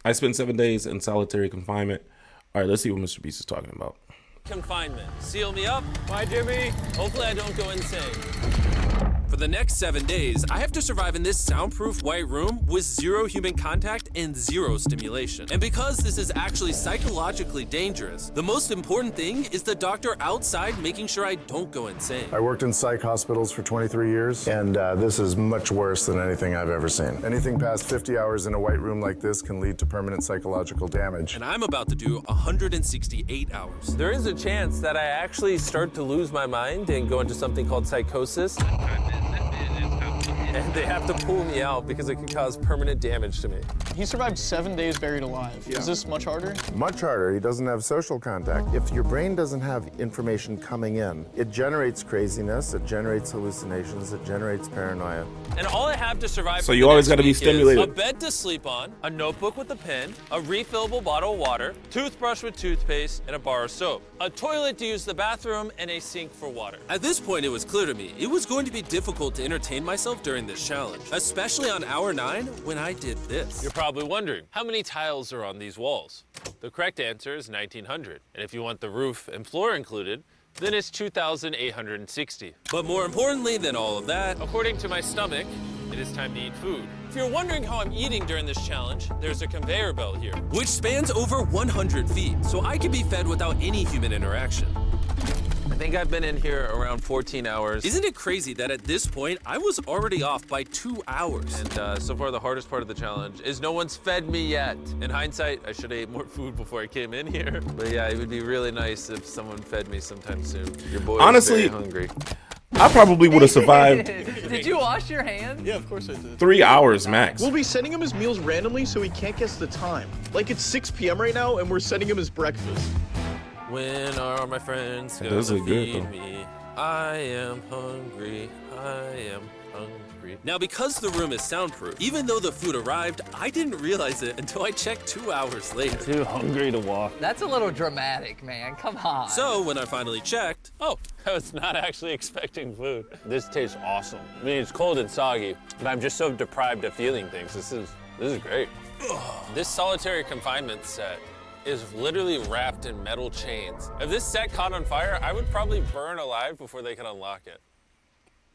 I spent 7 days in solitary confinement. All right, let's see what Mr. Beast is talking about. Confinement. Seal me up. Bye, Jimmy. Hopefully I don't go insane. For the next 7 days, I have to survive in this soundproof white room with 0 human contact and 0 stimulation. And because this is actually psychologically dangerous, the most important thing is the doctor outside making sure I don't go insane. I worked in psych hospitals for 23 years, and this is much worse than anything I've ever seen. Anything past 50 hours in a white room like this can lead to permanent psychological damage. And I'm about to do 168 hours. There is a chance that I actually start to lose my mind and go into something called psychosis. And they have to pull me out because it can cause permanent damage to me. He survived 7 days buried alive. Yeah. Is this much harder? Much harder. He doesn't have social contact. If your brain doesn't have information coming in, it generates craziness, it generates hallucinations, it generates paranoia. And all I have to survive So you always got to be stimulated. A bed to sleep on, a notebook with a pen, a refillable bottle of water, toothbrush with toothpaste, and a bar of soap. A toilet to use the bathroom, and a sink for water. At this point, it was clear to me it was going to be difficult to entertain myself during this challenge, especially on hour 9 when I did this. You're probably wondering, how many tiles are on these walls? The correct answer is 1,900. And if you want the roof and floor included, then it's 2,860. But more importantly than all of that, according to my stomach, it is time to eat food. If you're wondering how I'm eating during this challenge, there's a conveyor belt here, which spans over 100 feet, so I can be fed without any human interaction. I think I've been in here around 14 hours. Isn't it crazy that at this point, I was already off by 2 hours? And so far, the hardest part of the challenge is no one's fed me yet. In hindsight, I should have ate more food before I came in here. But yeah, it would be really nice if someone fed me sometime soon. Your boy Honestly, is very hungry. I probably would have survived Did you wash your hands? Yeah, of course I did. 3 hours max. We'll be sending him his meals randomly so he can't guess the time. Like it's 6 p.m. right now and we're sending him his breakfast. When are my friends gonna does look good, feed though. me? I am hungry. I am hungry. Now, because the room is soundproof, even though the food arrived, I didn't realize it until I checked 2 hours later. Too hungry to walk. That's a little dramatic, man. Come on. So when I finally checked, oh, I was not actually expecting food. This tastes awesome. I mean, it's cold and soggy, but I'm just so deprived of feeling things. This is great. This solitary confinement set is literally wrapped in metal chains. If this set caught on fire, I would probably burn alive before they could unlock it.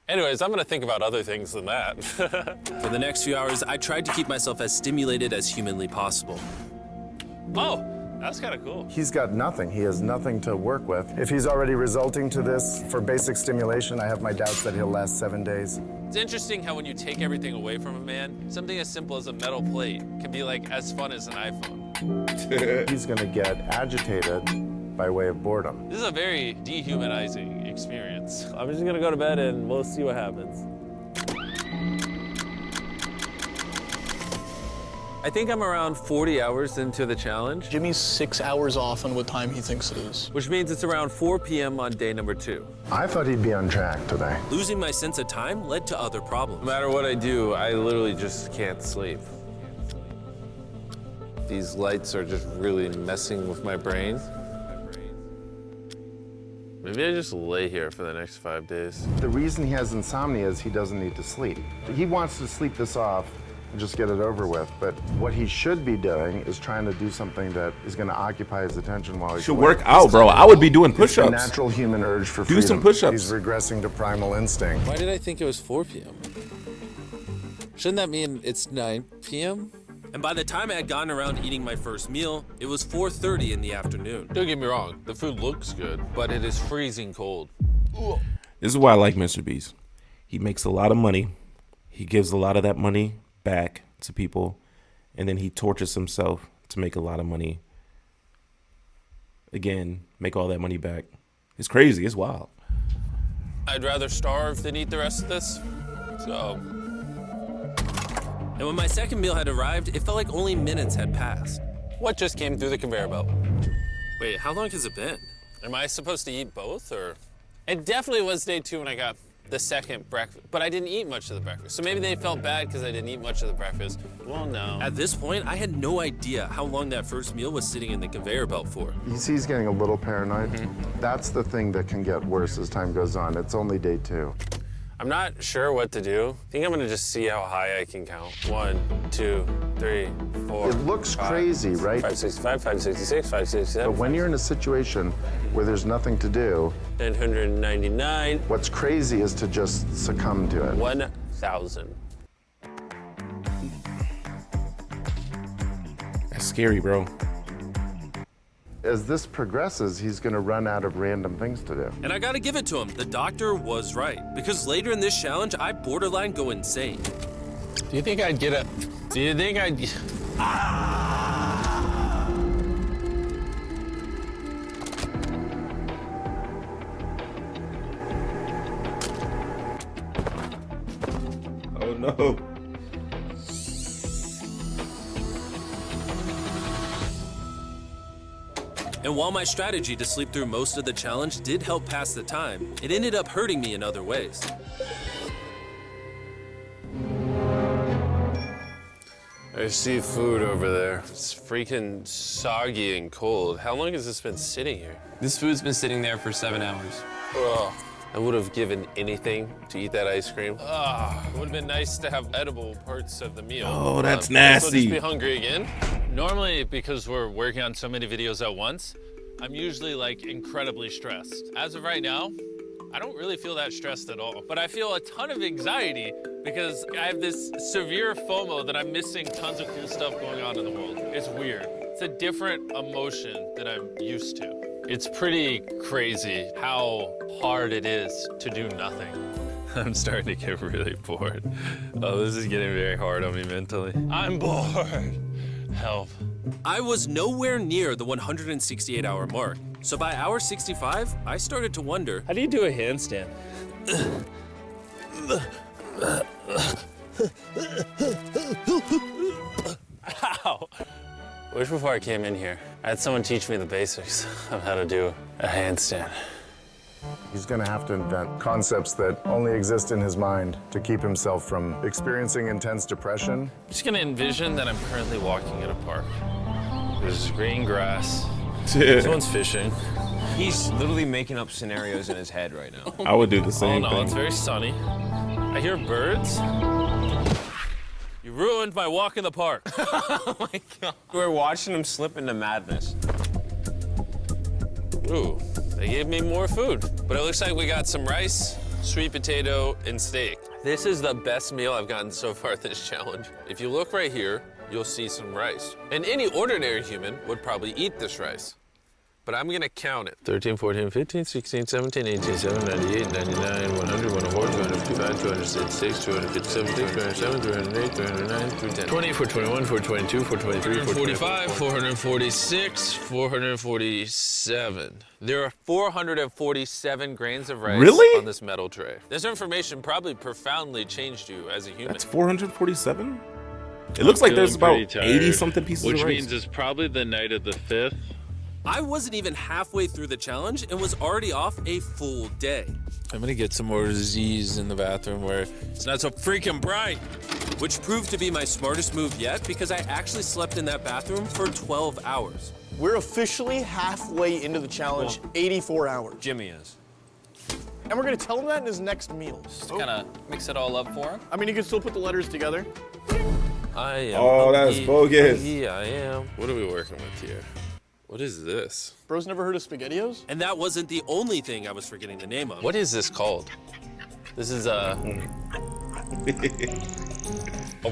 Anyways, I'm gonna think about other things than that. For the next few hours, I tried to keep myself as stimulated as humanly possible. Oh, that's kind of cool. He's got nothing. He has nothing to work with. If he's already resulting to this for basic stimulation, I have my doubts that he'll last 7 days. It's interesting how when you take everything away from a man, something as simple as a metal plate can be like as fun as an iPhone. He's gonna get agitated by way of boredom. This is a very dehumanizing experience. I'm just gonna go to bed and we'll see what happens. I think I'm around 40 hours into the challenge, Jimmy's 6 hours off on what time he thinks it is. which means it's around 4 p.m. on day number 2. I thought he'd be on track today. Losing my sense of time led to other problems. No matter what I do, I literally just can't sleep. These lights are just really messing with my brain. Maybe I just lay here for the next 5 days. The reason he has insomnia is he doesn't need to sleep. He wants to sleep this off and just get it over with, but what he should be doing is trying to do something that is going to occupy his attention while he's Should awake. work out, bro. I would be doing It's the push-ups. natural human urge for Do freedom. some push-ups. He's regressing to primal instinct. Why did I think it was 4 p.m.? Shouldn't that mean it's 9 p.m.? And by the time I had gotten around eating my first meal, it was 4:30 in the afternoon. Don't get me wrong, the food looks good, but it is freezing cold. This is why I like Mr. Beast. He makes a lot of money. He gives a lot of that money back to people, and then he tortures himself to make a lot of money. Again, make all that money back. It's crazy. It's wild. I'd rather starve than eat the rest of this, so. And when my second meal had arrived, it felt like only minutes had passed. What just came through the conveyor belt? Wait, how long has it been? Am I supposed to eat both, or? It definitely was day 2 when I got the second breakfast, but I didn't eat much of the breakfast. So maybe they felt bad because I didn't eat much of the breakfast. Well, no. At this point, I had no idea how long that first meal was sitting in the conveyor belt for. You see he's getting a little paranoid. That's the thing that can get worse as time goes on. It's only day 2. I'm not sure what to do. I think I'm gonna just see how high I can count. 1, 2, 3, 4. It looks crazy, right? 565, 566, 567. But when you're in a situation where there's nothing to do, 999, what's crazy is to just succumb to it. 1,000. That's scary, bro. As this progresses, he's going to run out of random things to do. And I gotta give it to him, the doctor was right. Because later in this challenge, I borderline go insane. Do you think I'd get a... Do you think I'd... Oh no. And while my strategy to sleep through most of the challenge did help pass the time, it ended up hurting me in other ways. I see food over there. It's freaking soggy and cold. How long has this been sitting here? This food's been sitting there for 7 hours. Ugh. I would have given anything to eat that ice cream. It would have been nice to have edible parts of the meal. Oh, that's So nasty. just be hungry again. Normally, because we're working on so many videos at once, I'm usually like incredibly stressed. As of right now, I don't really feel that stressed at all. But I feel a ton of anxiety because I have this severe FOMO that I'm missing tons of cool stuff going on in the world. It's weird. It's a different emotion that I'm used to. It's pretty crazy how hard it is to do nothing. I'm starting to get really bored. Oh, this is getting very hard on me mentally. I'm bored. Help. I was nowhere near the 168-hour mark. So by hour 65, I started to wonder, How do you do a handstand? Ow. Wish before I came in here, I had someone teach me the basics of how to do a handstand. He's going to have to invent concepts that only exist in his mind to keep himself from experiencing intense depression. I'm just gonna envision that I'm currently walking in a park. There's green grass. Someone's fishing. He's literally making up scenarios in his head right now. I would do the Oh same no, it's thing. very sunny. I hear birds. You ruined my walk in the park. Oh my God. We're watching him slip into madness. Ooh, they gave me more food. But it looks like we got some rice, sweet potato, and steak. This is the best meal I've gotten so far this challenge. If you look right here, you'll see some rice. And any ordinary human would probably eat this rice. But I'm gonna count it. 13, 14, 15, 16, 17, 18, 17, 98, 99, 100, 104, 255, 266, 257, 307, 308, 309, 310. 20, 421, 422, 423, 445, 446, 447. There are 447 grains of rice Really? on this metal tray. This information probably profoundly changed you as a human. That's 447? It looks like there's about 80 something pieces Which of rice. means it's probably the night of the 5th. I wasn't even halfway through the challenge and was already off a full day. I'm gonna get some more Z's in the bathroom where it's not so freaking bright. Which proved to be my smartest move yet because I actually slept in that bathroom for 12 hours. We're officially halfway into the challenge, 84 hours. Jimmy is. And we're gonna tell him that in his next meal. Just kind of mix it all up for him. I mean, he can still put the letters together. I am. Oh, that's bogus. Yeah, I am. What are we working with here? What is this? Bro's never heard of SpaghettiOs? And that wasn't the only thing I was forgetting the name of. What is this called? This is a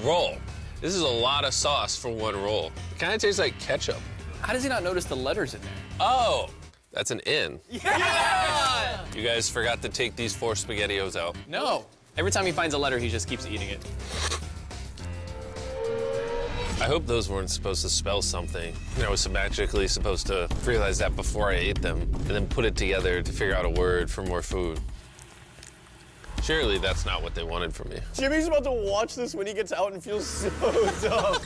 roll. This is a lot of sauce for one roll. It kind of tastes like ketchup. How does he not notice the letters in there? Oh, that's an N. Yeah! You guys forgot to take these 4 SpaghettiOs out. No. Every time he finds a letter, he just keeps eating it. I hope those weren't supposed to spell something. I was magically supposed to realize that before I ate them, and then put it together to figure out a word for more food. Surely that's not what they wanted from me. Jimmy's about to watch this when he gets out and feels so dumb.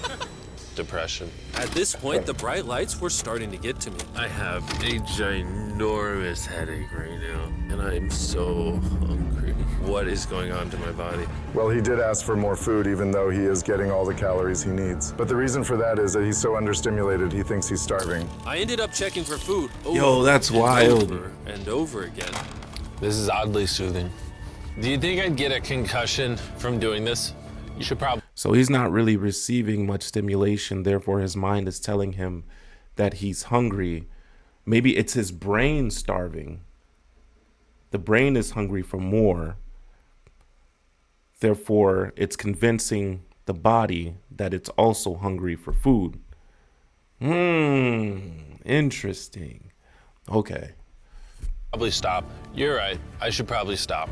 Depression. At this point, the bright lights were starting to get to me. I have a ginormous headache right now, and I'm so hungry. What is going on to my body? Well, he did ask for more food, even though he is getting all the calories he needs. But the reason for that is that he's so understimulated, he thinks he's starving. I ended up checking for food over Yo, that's and wild. over and over again. This is oddly soothing. Do you think I'd get a concussion from doing this? You should probably. So he's not really receiving much stimulation. Therefore, his mind is telling him that he's hungry. Maybe it's his brain starving. The brain is hungry for more. Therefore, it's convincing the body that it's also hungry for food. Interesting. Okay. Probably stop. You're right. I should probably stop.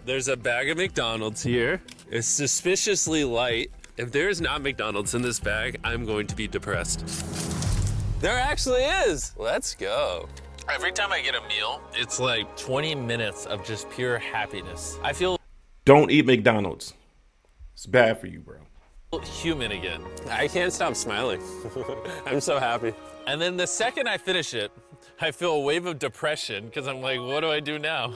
There's a bag of McDonald's here. It's suspiciously light. If there's not McDonald's in this bag, I'm going to be depressed. There actually is. Let's go. Every time I get a meal, it's like 20 minutes of just pure happiness. I feel Don't eat McDonald's. It's bad for you, bro. human again. I can't stop smiling. I'm so happy. And then the second I finish it, I feel a wave of depression because I'm like, what do I do now?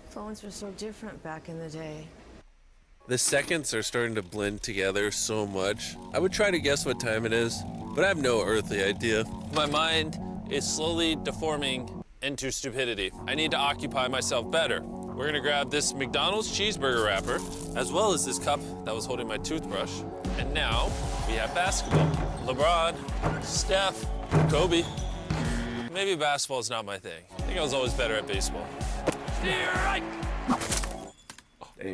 Phones were so different back in the day. The seconds are starting to blend together so much. I would try to guess what time it is, but I have no earthly idea. My mind is slowly deforming into stupidity. I need to occupy myself better. We're gonna grab this McDonald's cheeseburger wrapper, as well as this cup that was holding my toothbrush. And now we have basketball. LeBron, Steph, Kobe. Maybe basketball is not my thing. I think I was always better at baseball.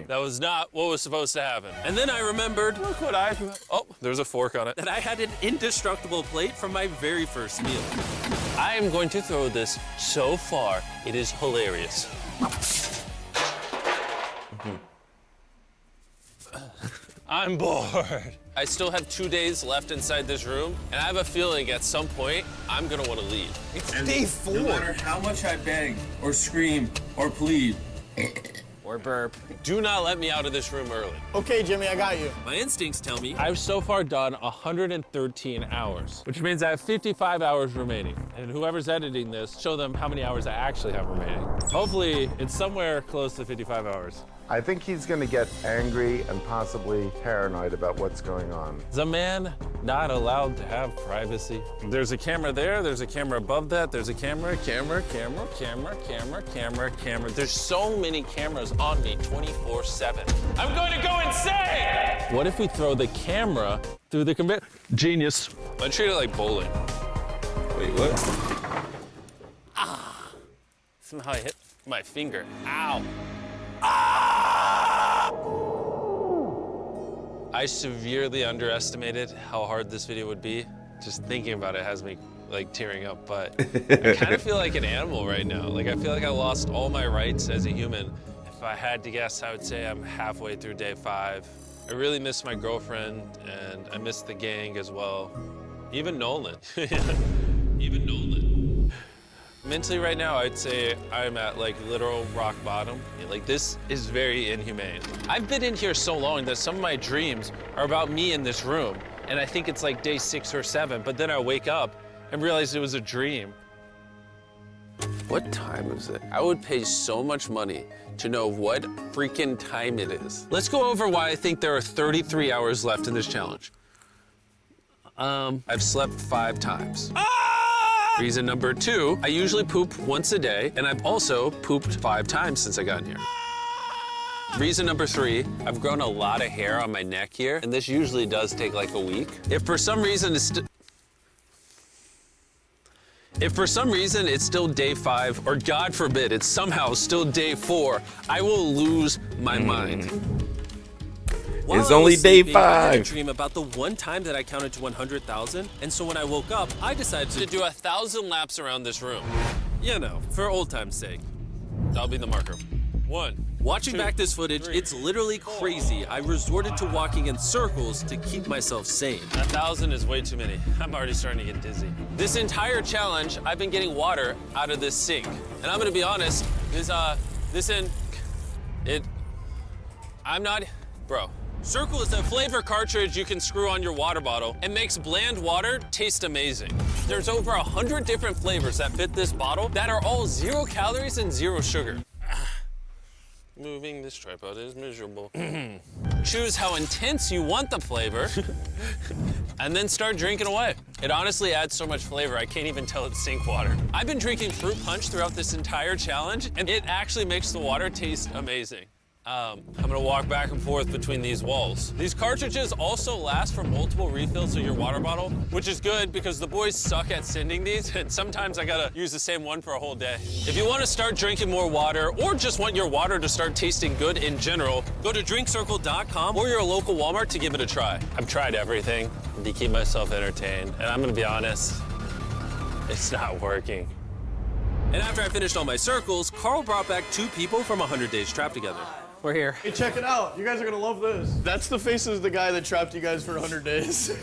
That was not what was supposed to happen. And then I remembered, look what oh, there's a fork on it. That I had an indestructible plate from my very first meal. I am going to throw this so far, it is hilarious. I'm bored. I still have 2 days left inside this room, and I have a feeling at some point, I'm gonna wanna leave. It's day 4. No matter how much I beg or scream or plead Or burp. Do not let me out of this room early. Okay, Jimmy, I got you. My instincts tell me I've so far done 113 hours, which means I have 55 hours remaining. And whoever's editing this, show them how many hours I actually have remaining. Hopefully, it's somewhere close to 55 hours. I think he's going to get angry and possibly paranoid about what's going on. Is a man not allowed to have privacy? There's a camera there, there's a camera above that, there's a camera. There's so many cameras on me 24/7. I'm going to go insane! What if we throw the camera through the conveyor? Genius. I treat it like bowling. Wait, what? Somehow I hit my finger. Ow. I severely underestimated how hard this video would be. Just thinking about it has me like tearing up, but I kind of feel like an animal right now. Like I feel like I lost all my rights as a human. If I had to guess, I would say I'm halfway through day 5. I really miss my girlfriend and I miss the gang as well. Even Nolan. Even Nolan. Mentally right now, I'd say I'm at like literal rock bottom. Like this is very inhumane. I've been in here so long that some of my dreams are about me in this room. And I think it's like day 6 or 7, but then I wake up and realize it was a dream. What time is it? I would pay so much money to know what freaking time it is. Let's go over why I think there are 33 hours left in this challenge. I've slept 5 times. Reason number 2, I usually poop once a day, and I've also pooped 5 times since I got in here. Reason number 3, I've grown a lot of hair on my neck here, and this usually does take like a week. If for some reason it's still day 5, or God forbid, it's somehow still day 4, I will lose my mind. It's only day 5. I had a dream about the one time that I counted to 100,000, and so when I woke up, I decided To do 1,000 laps around this room. you know, for old time's sake. That'll be the marker. 1. Watching 2, back this footage, 3, it's literally crazy. I resorted to walking in circles to keep myself sane. 1,000 is way too many. I'm already starting to get dizzy. This entire challenge, I've been getting water out of this sink. And I'm gonna be honest, bro. Circle is a flavor cartridge you can screw on your water bottle and makes bland water taste amazing. There's over 100 different flavors that fit this bottle that are all 0 calories and 0 sugar. moving. This tripod is miserable. Choose how intense you want the flavor, and then start drinking away. It honestly adds so much flavor, I can't even tell it's sink water. I've been drinking fruit punch throughout this entire challenge, and it actually makes the water taste amazing. I'm gonna walk back and forth between these walls. These cartridges also last for multiple refills of your water bottle, which is good because the boys suck at sending these, and sometimes I gotta use the same one for a whole day. If you wanna start drinking more water, or just want your water to start tasting good in general, go to drinkcircle.com or your local Walmart to give it a try. I've tried everything to keep myself entertained, and I'm gonna be honest, it's not working. And after I finished all my circles, Carl brought back 2 people from 100 Days Trapped Together. We're here. Hey, check it out. You guys are gonna love this. That's the face of the guy that trapped you guys for 100 days.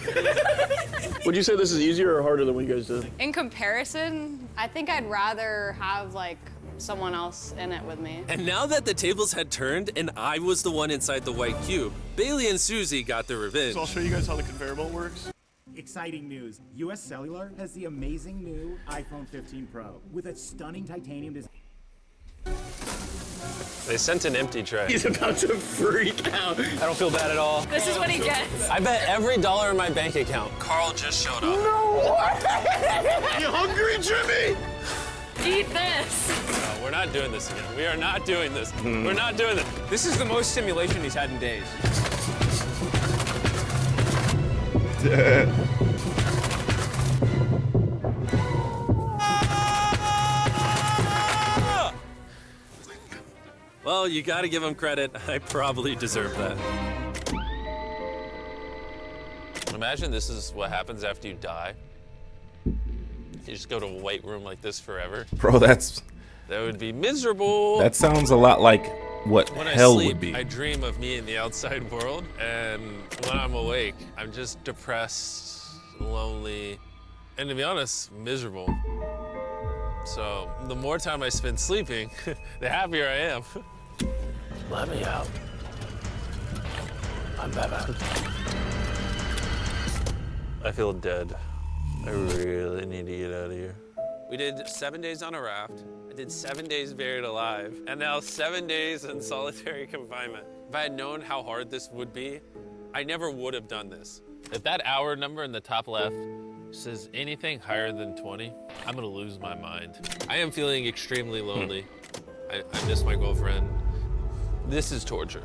Would you say this is easier or harder than what you guys did? In comparison, I think I'd rather have like someone else in it with me. And now that the tables had turned and I was the one inside the white cube, Bailey and Susie got their revenge. So I'll show you guys how the conveyor belt works. Exciting news. US Cellular has the amazing new iPhone 15 Pro with a stunning titanium design. They sent an empty tray. He's about to freak out. I don't feel bad at all. This is what he gets. I bet every dollar in my bank account. Carl just showed up. No way! You hungry, Jimmy? Eat this. No, we're not doing this again. We are not doing this. We're not doing this. This is the most stimulation he's had in days. Well, you gotta give him credit. I probably deserve that. Imagine this is what happens after you die. You just go to a white room like this forever. Bro, That would be miserable. that sounds a lot like what When hell I sleep, would be. I dream of me in the outside world, and when I'm awake, I'm just depressed, lonely, and to be honest, miserable. So the more time I spend sleeping, the happier I am. Let me out. I'm Batman. I feel dead. I really need to get out of here. We did 7 days on a raft. I did 7 days buried alive, and now 7 days in solitary confinement. If I had known how hard this would be, I never would have done this. If that hour number in the top left says anything higher than 20, I'm gonna lose my mind. I am feeling extremely lonely. I miss my girlfriend. This is torture.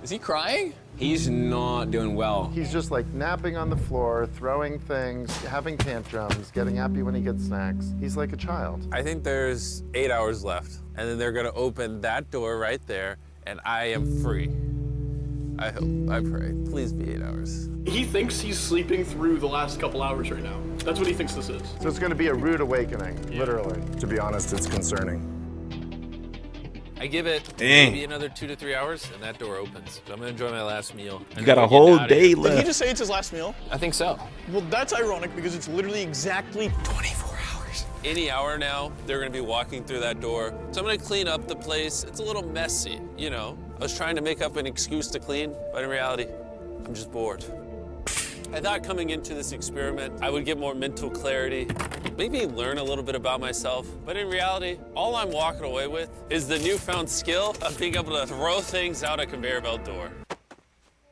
Is he crying? He's not doing well. He's just like napping on the floor, throwing things, having tantrums, getting happy when he gets snacks. He's like a child. I think there's 8 hours left, and then they're gonna open that door right there, and I am free. I hope, I pray. Please be 8 hours. He thinks he's sleeping through the last couple hours right now. That's what he thinks this is. So it's going to be a rude awakening, literally. To be honest, it's concerning. I give it Dang. maybe another 2 to 3 hours, and that door opens. So I'm gonna enjoy my last meal. You got a whole day Did he left. just say it's his last meal? I think so. Well, that's ironic because it's literally exactly 24 hours. Any hour now, they're gonna be walking through that door. So I'm gonna clean up the place. It's a little messy, you know. I was trying to make up an excuse to clean, but in reality, I'm just bored. I thought coming into this experiment, I would get more mental clarity, maybe learn a little bit about myself. But in reality, all I'm walking away with is the newfound skill of being able to throw things out a conveyor belt door.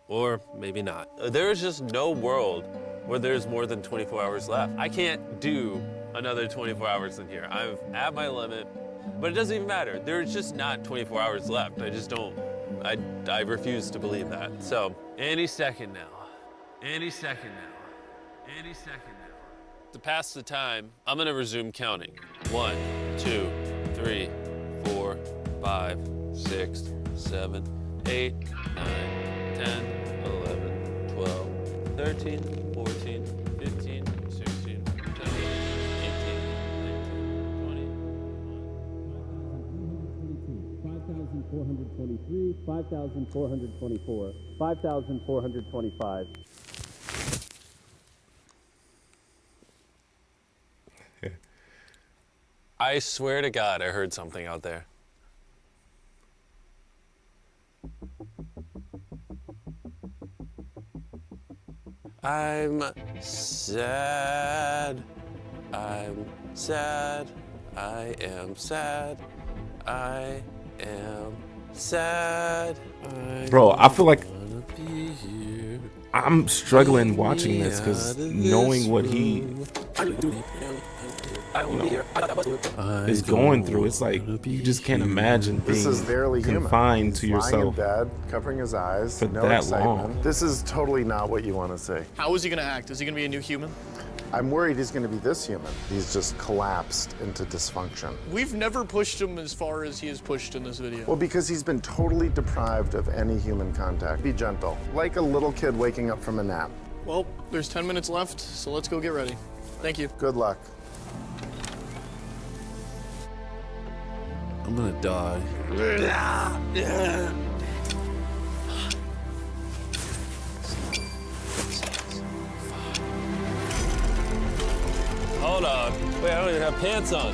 Or maybe not. There is just no world where there's more than 24 hours left. I can't do another 24 hours in here. I'm at my limit, but it doesn't even matter. There's just not 24 hours left. I just don't, I refuse to believe that. So any second now. Any second now. Any second now. To pass the time, I'm gonna resume counting. 1, 2, 3, 4, 5, 6, 7, 8, 9, 10, 11, 12, 13, 14, 15, 16, 17, 18, 19, 20. 5,423, 5,424, 5,425. I swear to God, I heard something out there. I'm sad. I'm sad. I am sad. I am sad. Bro, I feel like Wanna be here. I'm struggling watching this because knowing what he is going through, it's like you just can't imagine This is being barely human. confined to He's lying in yourself. bed, covering his eyes, for no that excitement. long. This is totally not what you want to see. How is he gonna act? Is he gonna be a new human? I'm worried he's going to be this human. He's just collapsed into dysfunction. We've never pushed him as far as he is pushed in this video. Well, because he's been totally deprived of any human contact. Be gentle, like a little kid waking up from a nap. Well, there's 10 minutes left, so let's go get ready. Thank you. Good luck. I'm gonna die. Hold on. Wait, I don't even have pants on.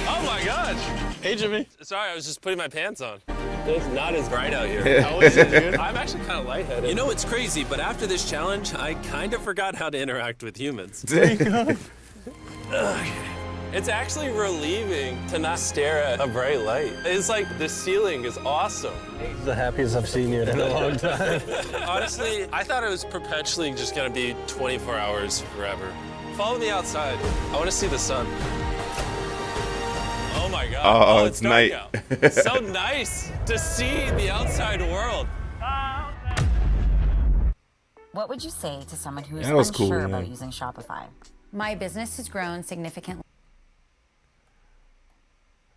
Oh my gosh! Hey, Jimmy. Sorry, I was just putting my pants on. It's not as bright out here. How is it, dude? I'm actually kind of lightheaded. You know what's crazy? But after this challenge, I kind of forgot how to interact with humans. It's actually relieving to not stare at a bright light. It's like the ceiling is awesome. It's the happiest I've seen you in a long time. Honestly, I thought it was perpetually just gonna be 24 hours forever. Follow me outside. I want to see the sun. Oh my God. Oh, it's it's dark night. out. It's so nice to see the outside world. What would you say to someone who is That was cool, unsure yeah. about using Shopify? My business has grown significantly.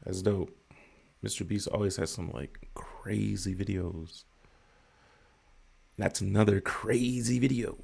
That's dope. Mr. Beast always has some like crazy videos. That's another crazy video.